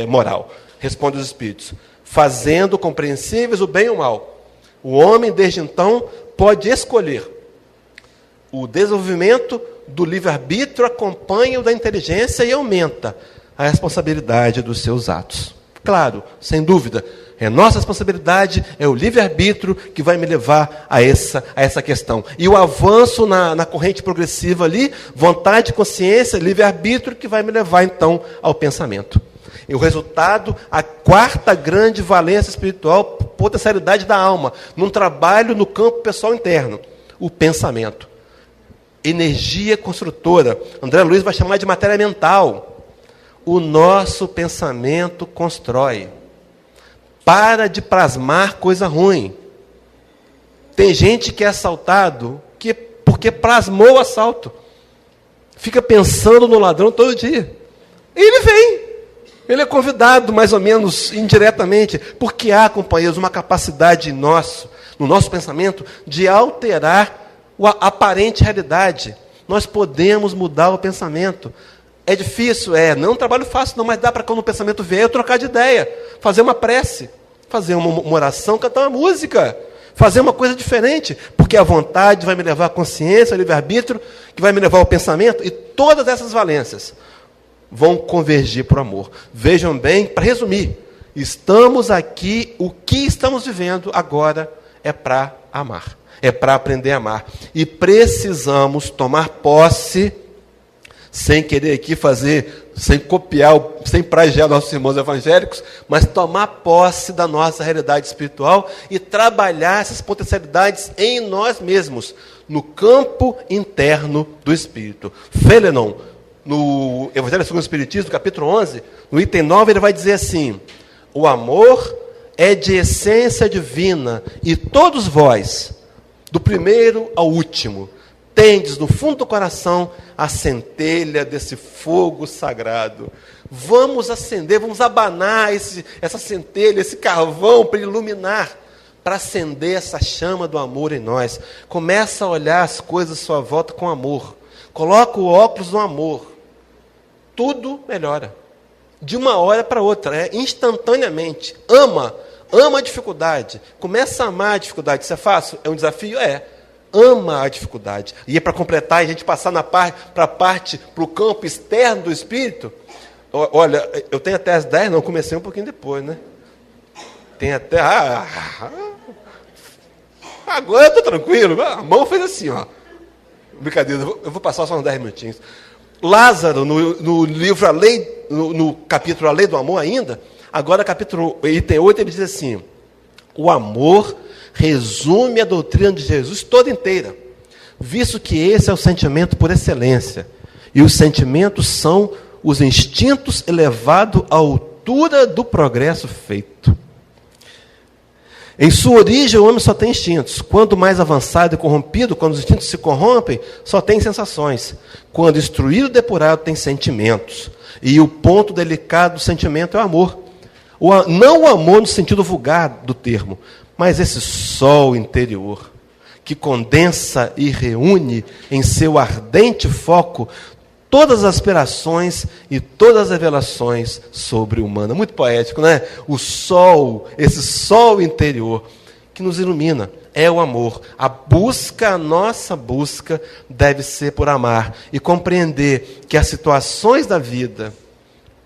moral? Responde os Espíritos: fazendo compreensíveis o bem e o mal. O homem, desde então, pode escolher. O desenvolvimento do livre-arbítrio acompanha o da inteligência e aumenta a responsabilidade dos seus atos. Claro, sem dúvida, é nossa responsabilidade, é o livre-arbítrio que vai me levar a essa questão. E o avanço na corrente progressiva ali, vontade, consciência, livre-arbítrio, que vai me levar, então, ao pensamento. E o resultado, a quarta grande valência espiritual, potencialidade da alma, num trabalho no campo pessoal interno, o pensamento. Energia construtora. André Luiz vai chamar de matéria mental. O nosso pensamento constrói. Para de plasmar coisa ruim. Tem gente que é assaltado porque plasmou o assalto. fica pensando no ladrão todo dia. E ele vem. Ele é convidado, mais ou menos indiretamente, porque há, companheiros, uma capacidade no nosso pensamento, de alterar a aparente realidade. Nós podemos mudar o pensamento. É difícil? Não é um trabalho fácil, não, mas dá para, quando o pensamento vier, eu trocar de ideia, fazer uma prece, fazer uma oração, cantar uma música, fazer uma coisa diferente, porque a vontade vai me levar à consciência, ao livre-arbítrio, que vai me levar ao pensamento, e todas essas valências vão convergir para o amor. Vejam bem, para resumir, estamos aqui, o que estamos vivendo agora é para amar, é para aprender a amar. E precisamos tomar posse, sem querer aqui fazer, sem copiar, sem plagiar nossos irmãos evangélicos, mas tomar posse da nossa realidade espiritual e trabalhar essas potencialidades em nós mesmos, no campo interno do Espírito. Félenon, no Evangelho segundo o Espiritismo, capítulo 11, no item 9, ele vai dizer assim: o amor é de essência divina, e todos vós, do primeiro ao último, tendes no fundo do coração a centelha desse fogo sagrado. Vamos acender, vamos abanar essa centelha, esse carvão para iluminar, para acender essa chama do amor em nós. Começa a olhar as coisas à sua volta com amor. Coloca o óculos no amor. Tudo melhora. De uma hora para outra, instantaneamente. Ama a dificuldade. Começa a amar a dificuldade. Isso é fácil? É um desafio? Ama a dificuldade. E para completar, a gente passar para o campo externo do Espírito. Olha, eu tenho até as 10, não, comecei um pouquinho depois, né? Tem até... agora eu estou tranquilo. A mão fez assim, ó. Brincadeira, eu vou passar só uns 10 minutinhos. Lázaro, no livro no capítulo A Lei do Amor ainda, agora capítulo item 8, ele diz assim: o amor resume a doutrina de Jesus toda inteira, visto que esse é o sentimento por excelência, e os sentimentos são os instintos elevados à altura do progresso feito. Em sua origem, o homem só tem instintos. Quando mais avançado e corrompido, quando os instintos se corrompem, só tem sensações. Quando instruído e depurado, tem sentimentos. E o ponto delicado do sentimento é o amor. Não o amor no sentido vulgar do termo, mas esse sol interior, que condensa e reúne em seu ardente foco todas as aspirações e todas as revelações sobre o humano. Muito poético, né? O sol, esse sol interior que nos ilumina, é o amor. A nossa busca deve ser por amar e compreender que as situações da vida,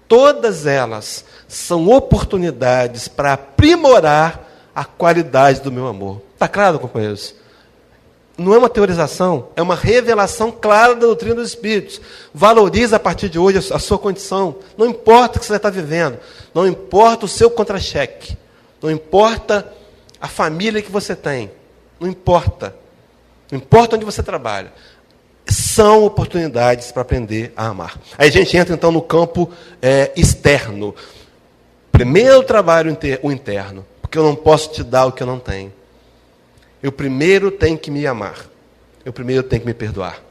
todas elas, são oportunidades para aprimorar a qualidade do meu amor. Está claro, companheiros? Não é uma teorização, é uma revelação clara da doutrina dos Espíritos. Valoriza a partir de hoje a sua condição. Não importa o que você está vivendo, não importa o seu contra-cheque, não importa a família que você tem, não importa onde você trabalha. São oportunidades para aprender a amar. Aí a gente entra então no campo externo. Primeiro trabalho o interno, porque eu não posso te dar o que eu não tenho. Eu primeiro tenho que me amar. Eu primeiro tenho que me perdoar.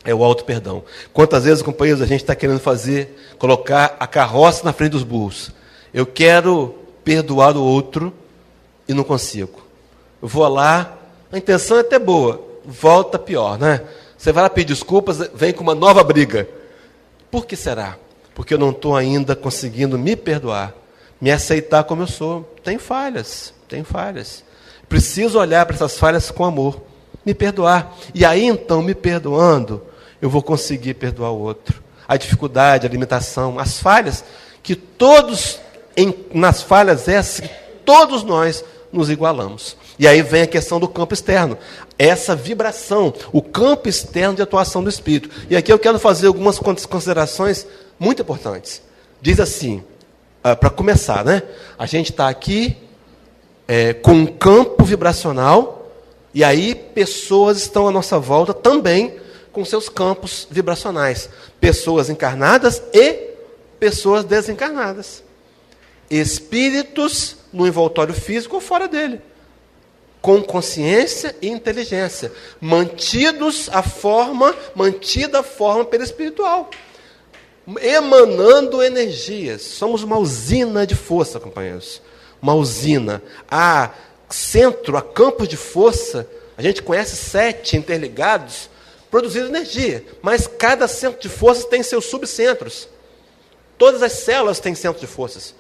É o auto-perdão. Quantas vezes, companheiros, a gente está querendo colocar a carroça na frente dos burros. Eu quero perdoar o outro e não consigo. Eu vou lá, a intenção é até boa, volta pior, né? Você vai lá pedir desculpas, vem com uma nova briga. Por que será? Porque eu não estou ainda conseguindo me perdoar, me aceitar como eu sou. Tenho falhas. Preciso olhar para essas falhas com amor, me perdoar. E aí, então, me perdoando, eu vou conseguir perdoar o outro. A dificuldade, a limitação, as falhas, que nas falhas essas, que todos nós nos igualamos. E aí vem a questão do campo externo. Essa vibração, o campo externo de atuação do Espírito. E aqui eu quero fazer algumas considerações muito importantes. Diz assim, para começar, né? A gente está aqui com um campo vibracional, e aí pessoas estão à nossa volta também com seus campos vibracionais. Pessoas encarnadas e pessoas desencarnadas. Espíritos no envoltório físico ou fora dele. com consciência e inteligência, mantida a forma perispiritual, emanando energias. Somos uma usina de força, companheiros. Uma usina. Há centro, há campos de força. A gente conhece 7 interligados, produzindo energia. Mas cada centro de força tem seus subcentros. Todas as células têm centros de forças,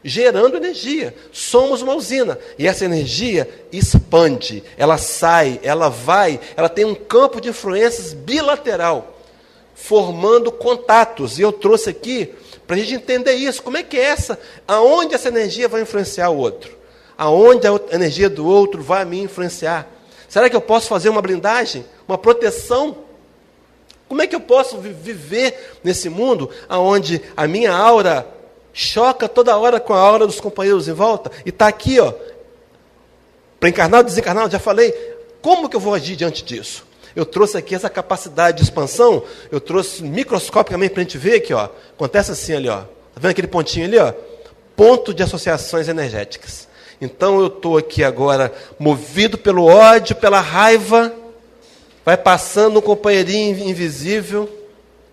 gerando energia. Somos uma usina. E essa energia expande, ela sai, ela vai, ela tem um campo de influências bilateral, formando contatos. E eu trouxe aqui para a gente entender isso. Como é que é essa? Aonde essa energia vai influenciar o outro? Aonde a energia do outro vai me influenciar? Será que eu posso fazer uma blindagem? Uma proteção? Como é que eu posso viver nesse mundo onde a minha aura choca toda hora com a aura dos companheiros em volta? E está aqui, ó, para encarnado, desencarnado, já falei. Como que eu vou agir diante disso? Eu trouxe aqui essa capacidade de expansão, eu trouxe microscopicamente para a gente ver aqui, ó. Acontece assim ali, ó. Está vendo aquele pontinho ali, ó? Ponto de associações energéticas. Então eu estou aqui agora, movido pelo ódio, pela raiva, vai passando um companheirinho invisível,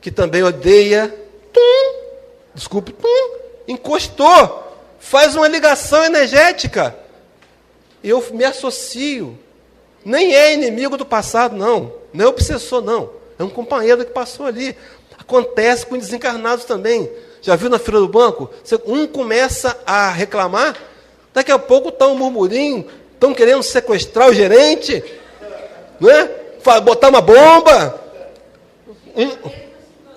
que também odeia, encostou, faz uma ligação energética. Eu me associo. Nem é inimigo do passado, não. Não é obsessor, não. É um companheiro que passou ali. Acontece com desencarnados também. Já viu na fila do banco? Um começa a reclamar, daqui a pouco está um murmurinho, estão querendo sequestrar o gerente, não é? Botar uma bomba.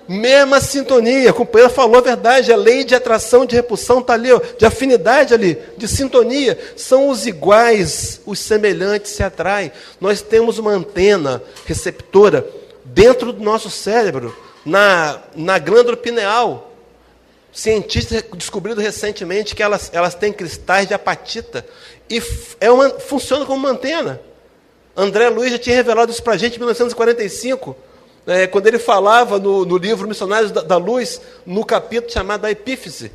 Mesma sintonia. A companheira falou a verdade. A lei de atração, de repulsão está ali, ó, de afinidade ali, de sintonia. São os iguais, os semelhantes se atraem. Nós temos uma antena receptora dentro do nosso cérebro, na glândula pineal. Cientistas descobriram recentemente que elas têm cristais de apatita e funciona como uma antena. André Luiz já tinha revelado isso para a gente em 1945, quando ele falava no livro Missionários da Luz, no capítulo chamado A Epífise.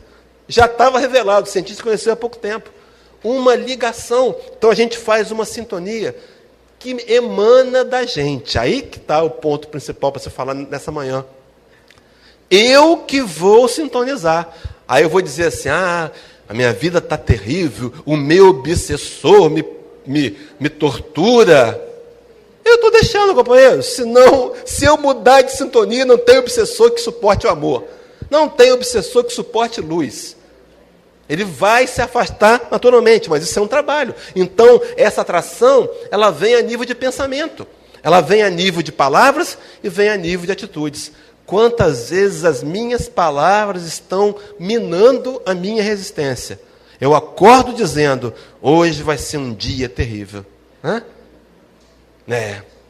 Já estava revelado, o cientista conheceu há pouco tempo. Uma ligação. Então a gente faz uma sintonia que emana da gente. Aí que está o ponto principal para você falar nessa manhã. Eu que vou sintonizar. Aí eu vou dizer assim, a minha vida está terrível, o meu obsessor me tortura. Eu estou deixando, companheiro. Senão, se eu mudar de sintonia, não tem obsessor que suporte o amor. Não tem obsessor que suporte luz. Ele vai se afastar naturalmente, mas isso é um trabalho. Então, essa atração, ela vem a nível de pensamento. Ela vem a nível de palavras e vem a nível de atitudes. Quantas vezes as minhas palavras estão minando a minha resistência? Eu acordo dizendo, hoje vai ser um dia terrível.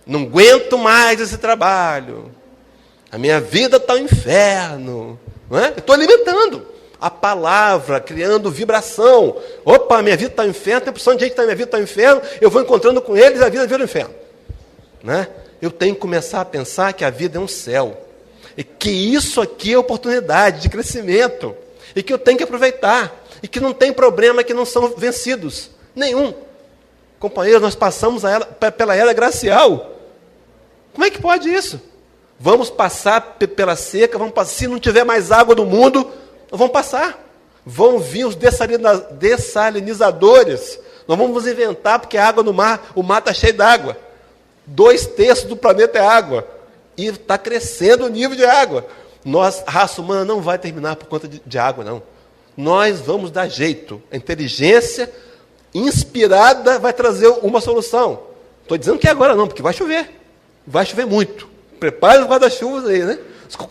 Não aguento mais esse trabalho. A minha vida está um inferno. Eu estou alimentando a palavra, criando vibração. Opa, minha vida está um inferno, tem opção de gente que minha vida está um inferno, eu vou encontrando com eles, a vida vira um inferno. Eu tenho que começar a pensar que a vida é um céu. E que isso aqui é oportunidade de crescimento. E que eu tenho que aproveitar. E que não tem problema que não são vencidos. Nenhum. Companheiros, nós passamos pela era glacial. Como é que pode isso? Vamos passar pela seca, se não tiver mais água no mundo, vamos passar. Vão vir os dessalinizadores. Nós vamos inventar, porque a água no mar, o mar está cheio d'água. 2/3 do planeta é água. E está crescendo o nível de água. A raça humana não vai terminar por conta de água, não. Nós vamos dar jeito. A inteligência inspirada vai trazer uma solução. Estou dizendo que é agora não, porque vai chover. Vai chover muito. Prepare os guarda-chuvas aí, né?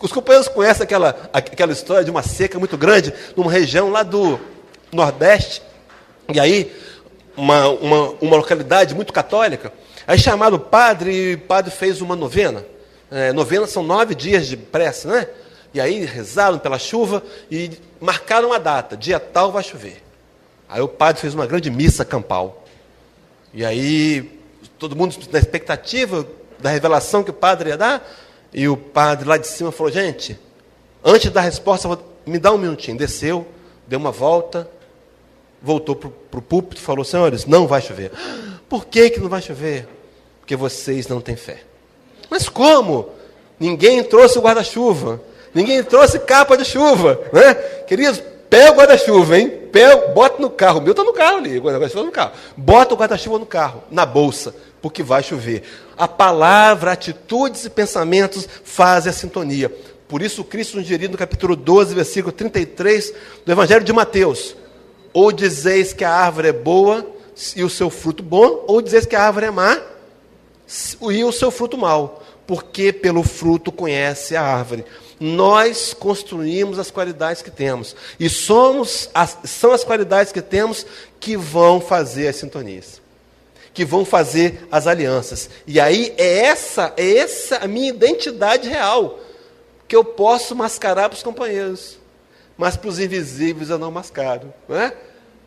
Os companheiros conhecem aquela história de uma seca muito grande, numa região lá do Nordeste. E aí, uma localidade muito católica. Aí chamaram o padre, e o padre fez uma novena. Novena são 9 dias de prece, né? E aí rezaram pela chuva e marcaram a data, dia tal vai chover. Aí o padre fez uma grande missa campal. E aí todo mundo na expectativa da revelação que o padre ia dar, e o padre lá de cima falou, gente, antes da resposta, me dá um minutinho. Desceu, deu uma volta, voltou para o púlpito, falou, senhores, não vai chover. Por que não vai chover? Porque vocês não têm fé. Mas como? Ninguém trouxe o guarda-chuva. Ninguém trouxe capa de chuva, né? Queridos, pega o guarda-chuva, hein? Bota no carro. O meu está no carro ali, o guarda-chuva no carro. Bota o guarda-chuva no carro, na bolsa, porque vai chover. A palavra, atitudes e pensamentos fazem a sintonia. Por isso, Cristo sugeriu no capítulo 12, versículo 33 do Evangelho de Mateus: ou dizeis que a árvore é boa e o seu fruto bom, ou dizeis que a árvore é má e o seu fruto mau, porque pelo fruto conhece a árvore. Nós construímos as qualidades que temos, e são as qualidades que temos que vão fazer as sintonias, que vão fazer as alianças. E aí é essa a minha identidade real, que eu posso mascarar para os companheiros, mas para os invisíveis eu não mascaro, não é?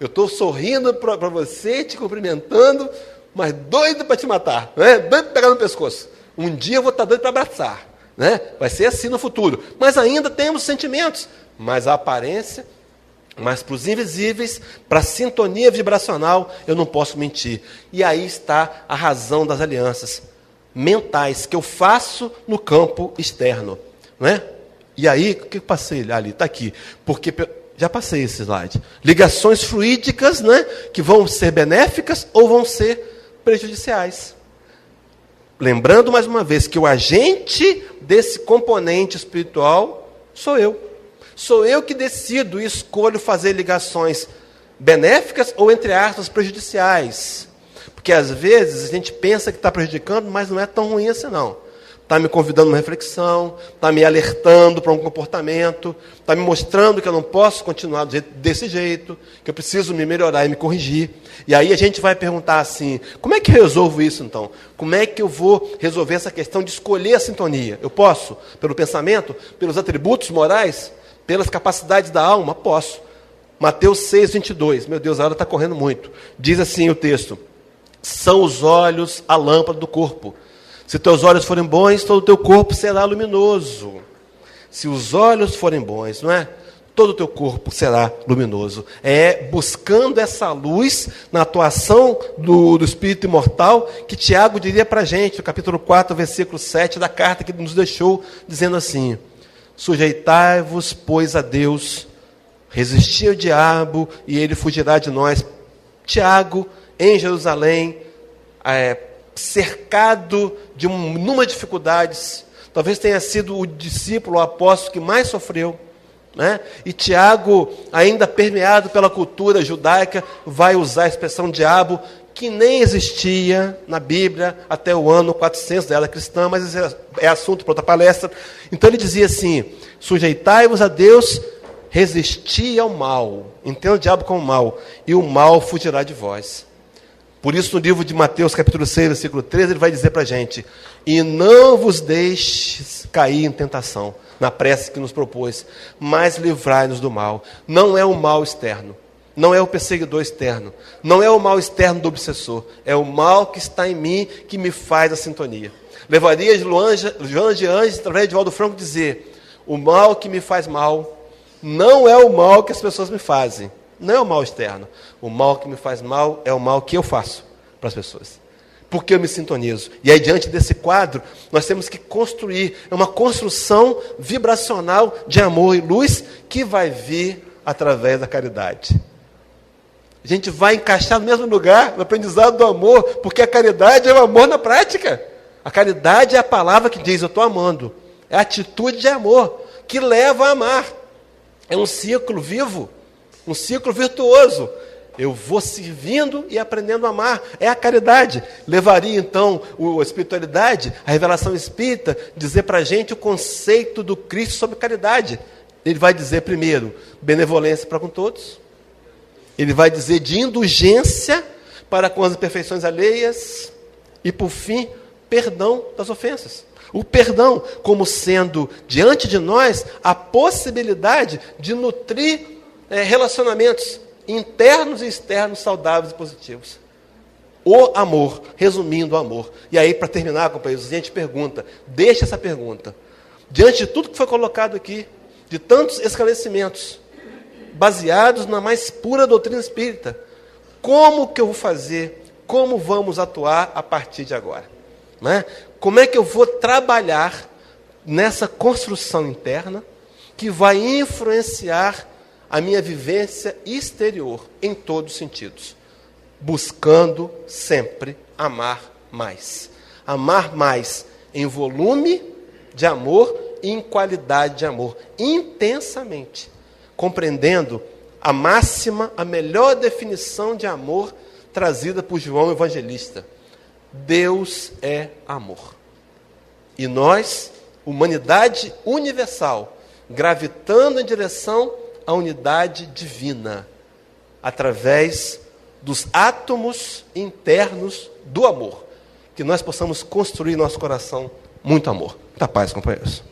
Eu estou sorrindo para você, te cumprimentando, mas doido para te matar, não é? Doido para pegar no pescoço. Um dia eu vou estar doido para abraçar, né? Vai ser assim no futuro. Mas ainda temos sentimentos, mas a aparência, mas para os invisíveis, para a sintonia vibracional, eu não posso mentir. E aí está a razão das alianças mentais que eu faço no campo externo, não é? E aí, o que eu passei ali? Está aqui. Porque já passei esse slide. Ligações fluídicas, né, que vão ser benéficas ou vão ser prejudiciais. Lembrando mais uma vez que o agente desse componente espiritual sou eu. Sou eu que decido e escolho fazer ligações benéficas ou, entre aspas, prejudiciais. Porque às vezes a gente pensa que está prejudicando, mas não é tão ruim assim não. Está me convidando a uma reflexão, está me alertando para um comportamento, está me mostrando que eu não posso continuar desse jeito, que eu preciso me melhorar e me corrigir. E aí a gente vai perguntar assim, como é que eu resolvo isso então? Como é que eu vou resolver essa questão de escolher a sintonia? Eu posso? Pelo pensamento? Pelos atributos morais? Pelas capacidades da alma? Posso. Mateus 6, 22. Meu Deus, a hora está correndo muito. Diz assim o texto: são os olhos a lâmpada do corpo. Se teus olhos forem bons, todo o teu corpo será luminoso. Se os olhos forem bons, não é? Todo o teu corpo será luminoso. É buscando essa luz na atuação do Espírito imortal que Tiago diria para a gente, no capítulo 4, versículo 7 da carta que ele nos deixou, dizendo assim: sujeitai-vos, pois, a Deus, resisti ao diabo e ele fugirá de nós. Tiago, em Jerusalém, cercado de um número de dificuldades, talvez tenha sido o discípulo, o apóstolo que mais sofreu, né? E Tiago, ainda permeado pela cultura judaica, vai usar a expressão diabo, que nem existia na Bíblia até o ano 400 da era cristã, mas esse é assunto para outra palestra. Então ele dizia assim: sujeitai-vos a Deus, resisti ao mal, entenda o diabo como mal, e o mal fugirá de vós. Por isso, no livro de Mateus, capítulo 6, versículo 13, ele vai dizer para a gente: e não vos deixes cair em tentação, na prece que nos propôs, mas livrai-nos do mal. Não é o mal externo, não é o perseguidor externo, não é o mal externo do obsessor, é o mal que está em mim que me faz a sintonia. Levaria Joana de Anjos, através de Valdo Franco, dizer: o mal que me faz mal não é o mal que as pessoas me fazem. Não é o mal externo. O mal que me faz mal é o mal que eu faço para as pessoas. Porque eu me sintonizo. E aí, diante desse quadro, nós temos que construir uma construção vibracional de amor e luz que vai vir através da caridade. A gente vai encaixar no mesmo lugar, no aprendizado do amor, porque a caridade é o amor na prática. A caridade é a palavra que diz: eu estou amando. É a atitude de amor que leva a amar. É um ciclo vivo. Um ciclo virtuoso. Eu vou servindo e aprendendo a amar. É a caridade. Levaria, então, a espiritualidade, a revelação espírita, dizer para a gente o conceito do Cristo sobre caridade. Ele vai dizer, primeiro, benevolência para com todos. Ele vai dizer de indulgência para com as imperfeições alheias. E, por fim, perdão das ofensas. O perdão como sendo, diante de nós, a possibilidade de nutrir relacionamentos internos e externos saudáveis e positivos. O amor, resumindo o amor. E aí, para terminar, companheiros, a gente pergunta, deixa essa pergunta. Diante de tudo que foi colocado aqui, de tantos esclarecimentos, baseados na mais pura doutrina espírita, como que eu vou fazer? como vamos atuar a partir de agora? Né? Como é que eu vou trabalhar nessa construção interna que vai influenciar a minha vivência exterior em todos os sentidos? Buscando sempre amar mais. Amar mais em volume de amor e em qualidade de amor, intensamente, compreendendo a máxima, a melhor definição de amor trazida por João Evangelista. Deus é amor. E nós, humanidade universal, gravitando em direção à unidade divina, através dos átomos internos do amor, que nós possamos construir em nosso coração muito amor. Muita paz, companheiros.